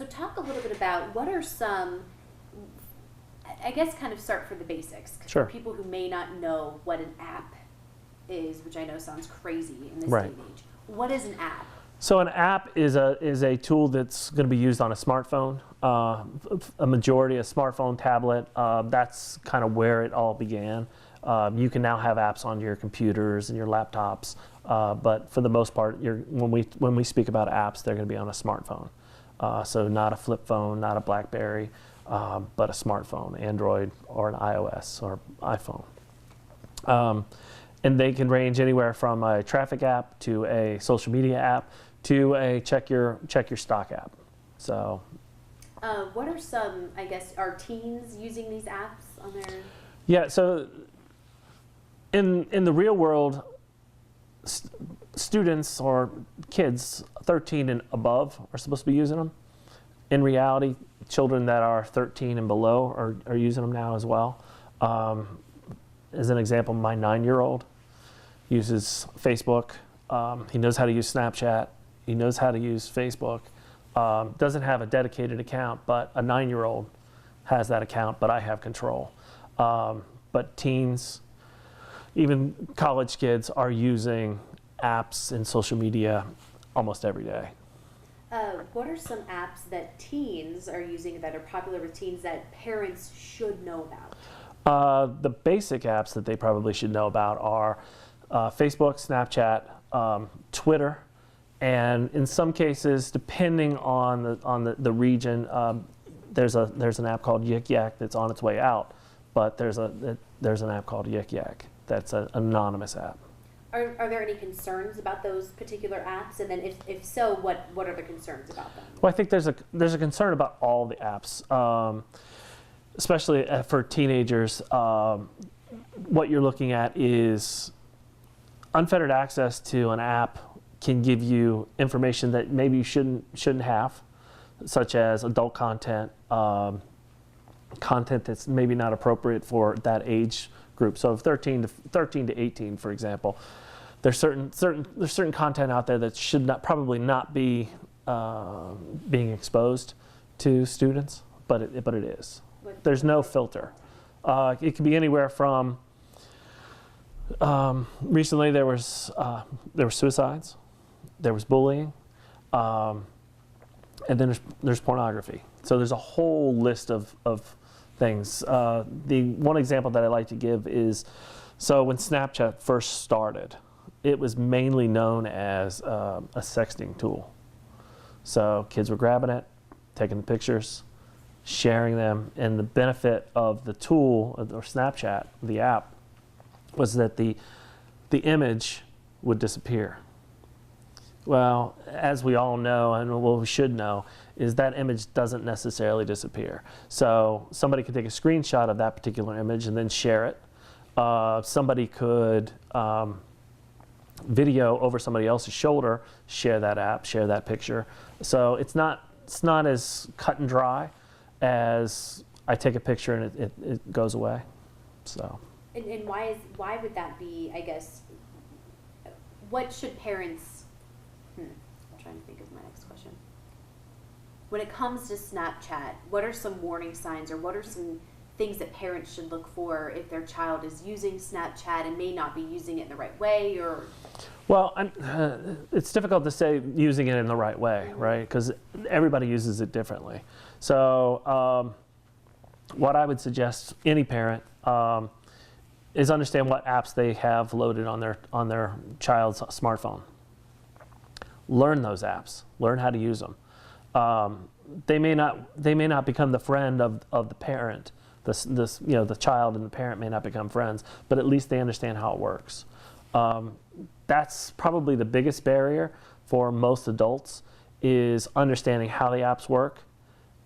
So talk a little bit about what are some, I guess kind of start for the basics. Sure. For people who may not know what an app is, which I know sounds crazy in this Right. day and age. What is an app? So an app is a tool that's going to be used on a smartphone, a majority a smartphone, tablet. That's kind of where it all began. You can now have apps on your computers and your laptops, but for the most part, when we speak about apps, they're going to be on a smartphone. So not a flip phone, not a BlackBerry, but a smartphone, Android or an iOS or iPhone. And they can range anywhere from a traffic app to a social media app to a check your stock app. So, what are some, I guess, are teens using these apps on their? Yeah. So, in the real world, students or kids 13 and above are supposed to be using them. In reality, children that are 13 and below are using them now as well. As an example, my 9-year-old uses Facebook. He knows how to use Snapchat. He knows how to use Facebook. Doesn't have a dedicated account, but a 9-year-old has that account, but I have control. But teens, even college kids are using apps and social media almost every day. What are some apps that teens are using that are popular with teens that parents should know about? The basic apps that they probably should know about are Facebook, Snapchat, Twitter, and in some cases, depending on the region, there's an app called Yik Yak that's on its way out, but there's an app called Yik Yak that's an anonymous app. Are there any concerns about those particular apps? And then if so, what are the concerns about them? Well, I think there's a concern about all the apps, especially for teenagers. What you're looking at is unfettered access to an app can give you information that maybe you shouldn't have, such as adult content, content that's maybe not appropriate for that age group. So, 13 to 18, for example, there's certain content out there that should probably not be being exposed to students, but it is. There's no filter. It can be anywhere from. Recently, there were suicides, there was bullying, and then there's pornography. So there's a whole list of things. The one example that I like to give is, so when Snapchat first started, it was mainly known as a sexting tool. So kids were grabbing it, taking the pictures, sharing them, and the benefit of the tool, or Snapchat, the app, was that the image would disappear. Well, as we all know, and what we should know, is that image doesn't necessarily disappear. So somebody could take a screenshot of that particular image and then share it. Somebody could video over somebody else's shoulder, share that app, share that picture. So it's not as cut and dry as I take a picture and it goes away. So. And why would that be, I guess, what should parents, I'm trying to think of my next question. When it comes to Snapchat, what are some warning signs or what are some things that parents should look for if their child is using Snapchat and may not be using it in the right way? Or well, it's difficult to say using it in the right way, right? Because everybody uses it differently. So what I would suggest any parent is understand what apps they have loaded on their child's smartphone. Learn those apps. Learn how to use them. They may not become the friend of the parent. The child and the parent may not become friends, but at least they understand how it works. That's probably the biggest barrier for most adults, is understanding how the apps work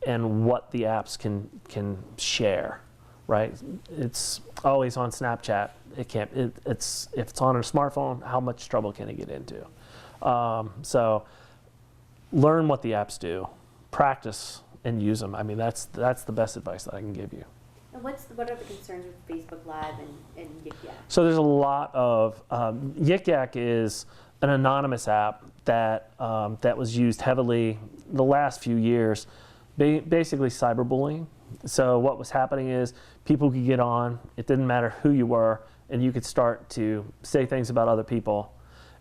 and what the apps can share. Right? It's always on Snapchat. If it's on a smartphone, how much trouble can it get into? So learn what the apps do, practice and use them. I mean, that's the best advice that I can give you. And what are the concerns with Facebook Live and Yik Yak? So there's a lot of Yik Yak is an anonymous app that that was used heavily the last few years, basically cyberbullying. So what was happening is people could get on, it didn't matter who you were, and you could start to say things about other people.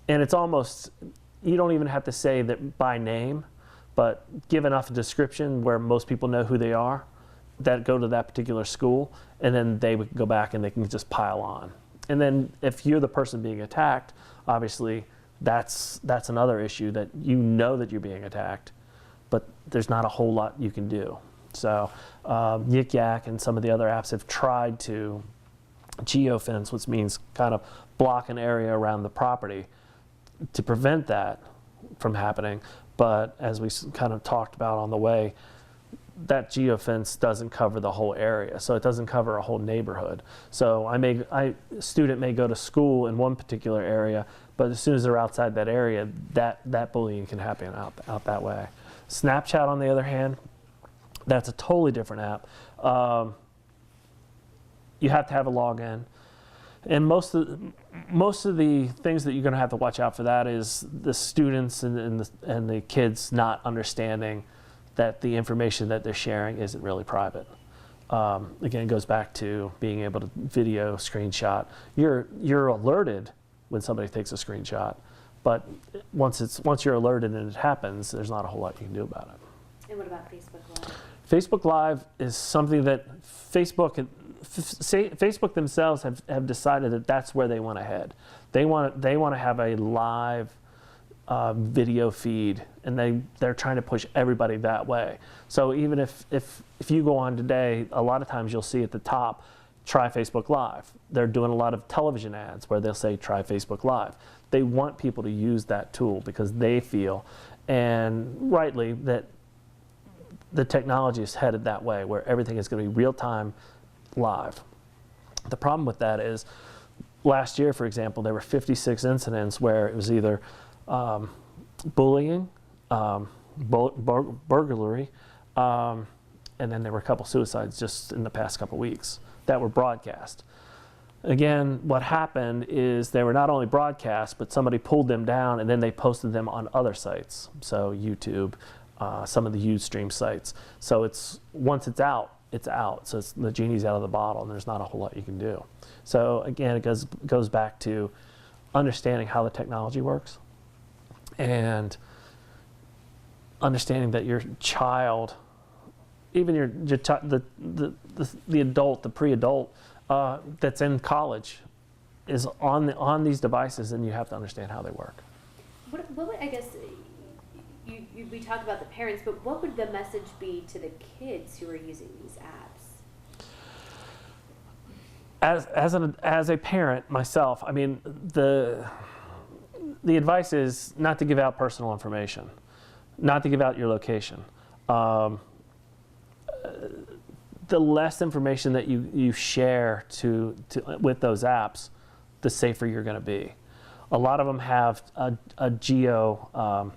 And it's almost, you don't even have to say that by name, but give enough description where most people know who they are that go to that particular school, and then they would go back and they can just pile on. And then if you're the person being attacked, obviously that's another issue, that you know that you're being attacked, but there's not a whole lot you can do. So Yik Yak and some of the other apps have tried to geofence, which means kind of block an area around the property to prevent that from happening. But as we kind of talked about on the way, that geofence doesn't cover the whole area, so it doesn't cover a whole neighborhood. So a student may go to school in one particular area, but as soon as they're outside that area, that bullying can happen out that way. Snapchat, on the other hand, that's a totally different app. You have to have a login, and most of the things that you're going to have to watch out for that is the students and the kids not understanding that the information that they're sharing isn't really private. Again, it goes back to being able to video screenshot. You're alerted when somebody takes a screenshot, but once you're alerted and it happens, there's not a whole lot you can do about it. And what about Facebook Live? Facebook Live is something that Facebook themselves have decided that that's where they want to head. They want to have a live video feed, and they're trying to push everybody that way. So even if you go on today, a lot of times you'll see at the top, try Facebook Live. They're doing a lot of television ads where they'll say try Facebook Live. They want people to use that tool because they feel, and rightly, that the technology is headed that way, where everything is going to be real-time live. The problem with that is, last year, for example, there were 56 incidents where it was either bullying, burglary, and then there were a couple suicides just in the past couple weeks that were broadcast. Again, what happened is they were not only broadcast, but somebody pulled them down and then they posted them on other sites. So YouTube, some of the Ustream sites. So once it's out, it's out. So the genie's out of the bottle, and there's not a whole lot you can do. So again, it goes back to understanding how the technology works, and understanding that your child, even the adult, the pre-adult that's in college, is on these devices, and you have to understand how they work. What would, I guess, we talked about the parents, but what would the message be to the kids who are using these apps? As a parent myself, I mean, the advice is not to give out personal information, not to give out your location. The less information that you share with those apps, the safer you're going to be. A lot of them have not a geofence.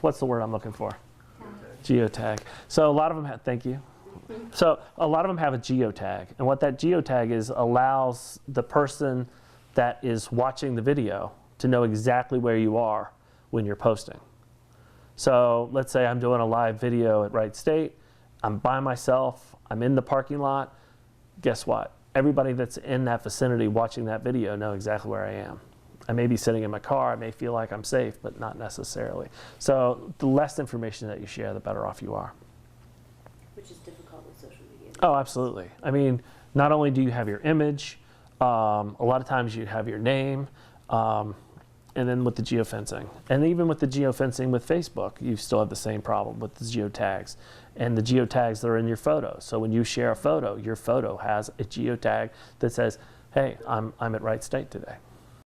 What's the word I'm looking for? Geotag. So a lot of them have. Thank you. So a lot of them have a geotag, and what that geotag is allows the person that is watching the video to know exactly where you are when you're posting. So let's say I'm doing a live video at Wright State, I'm by myself, I'm in the parking lot. Guess what? Everybody that's in that vicinity watching that video know exactly where I am. I may be sitting in my car, I may feel like I'm safe, but not necessarily. So the less information that you share, the better off you are. Which is difficult with social media. Oh, absolutely. I mean, not only do you have your image, a lot of times you have your name, and then with the geofencing. And even with the geofencing with Facebook, you still have the same problem with the geotags. And the geotags that are in your photo. So when you share a photo, your photo has a geotag that says, hey, I'm at Wright State today.